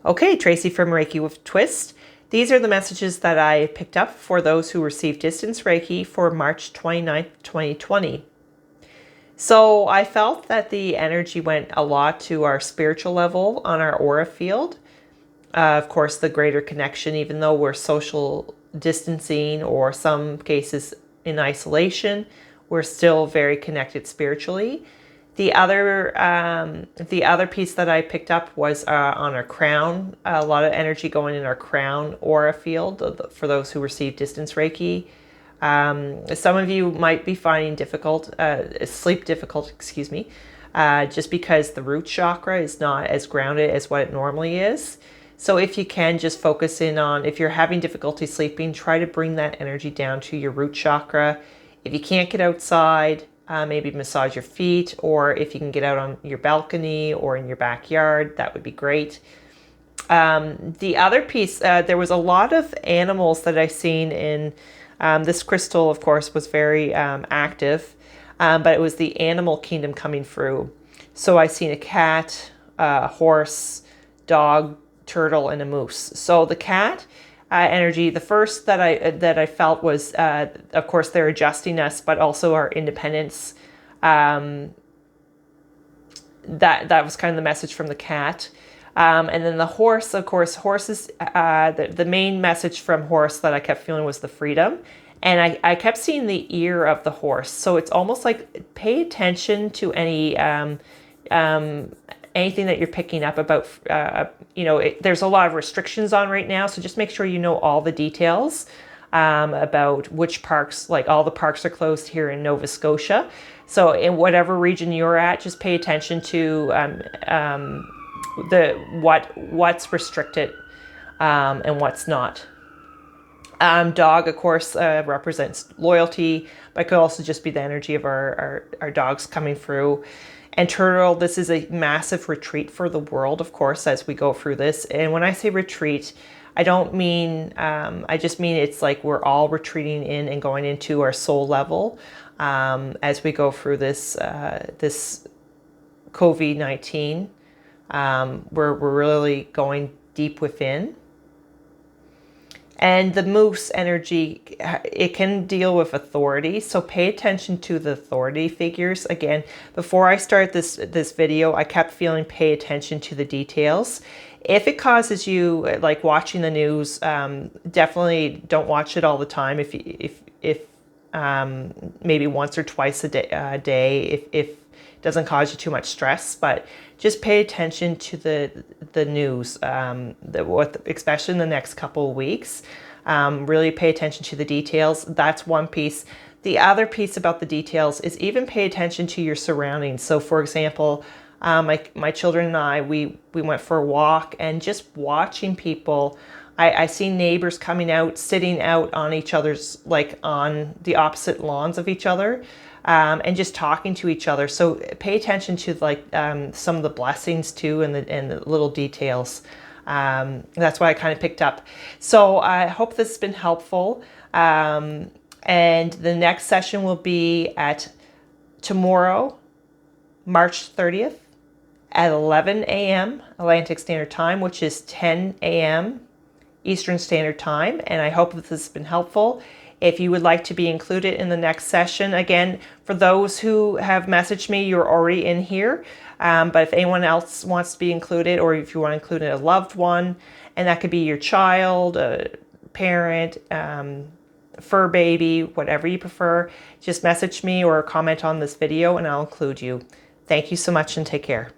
Okay, Tracy from Reiki with Twist. These are the messages that I picked up for those who received distance Reiki for March 29th, 2020. So I felt that the energy went a lot to our spiritual level on our aura field. Of course, the greater connection, even though we're social distancing or some cases in isolation, we're still very connected spiritually. The other piece that I picked up was on our crown. A lot of energy going in our crown aura field for those who receive distance Reiki. Some of you might be finding sleep difficult, excuse me, just because the root chakra is not as grounded as what it normally is. So if you can just focus in on, if you're having difficulty sleeping, try to bring that energy down to your root chakra. If you can't get outside, maybe massage your feet, or if you can get out on your balcony or in your backyard, that would be great. The other piece, there was a lot of animals that I seen in this crystal, of course, was very active, but it was the animal kingdom coming through. So I seen a cat, a horse, dog, turtle, and a moose. So the cat energy, the first that I felt was, of course, they're adjusting us, but also our independence. That was kind of the message from the cat. And then the horse, of course, horses, the main message from horse that I kept feeling was the freedom. And I kept seeing the ear of the horse. So it's almost like pay attention to any anything that you're picking up about, there's a lot of restrictions on right now. So just make sure you know all the details about which parks, like all the parks are closed here in Nova Scotia. So in whatever region you're at, just pay attention to what's restricted and what's not. Dog, of course, represents loyalty, but it could also just be the energy of our dogs coming through. And turtle, this is a massive retreat for the world, of course, as we go through this. And when I say retreat, I don't mean, I just mean it's like we're all retreating in and going into our soul level as we go through this COVID-19. We're really going deep within. And the moose energy, it can deal with authority. So pay attention to the authority figures. Again, before I start this video, I kept feeling pay attention to the details. If it causes you, like watching the news, definitely don't watch it all the time. If maybe once or twice a day, if it doesn't cause you too much stress, but just pay attention to the news, especially in the next couple of weeks. Really pay attention to the details. That's one piece. The other piece about the details is even pay attention to your surroundings. So for example, my children and I, we went for a walk, and just watching people, I see neighbors coming out, sitting out on each other's, like on the opposite lawns of each other. And just talking to each other. So pay attention to like some of the blessings too, and the little details. That's what I kind of picked up. So I hope this has been helpful. And the next session will be at tomorrow, March 30th at 11 a.m. Atlantic Standard Time, which is 10 a.m. Eastern Standard Time. And I hope this has been helpful. If you would like to be included in the next session, again, for those who have messaged me, you're already in here. But if anyone else wants to be included, or if you want to include a loved one, and that could be your child, a parent, fur baby, whatever you prefer, just message me or comment on this video and I'll include you. Thank you so much and take care.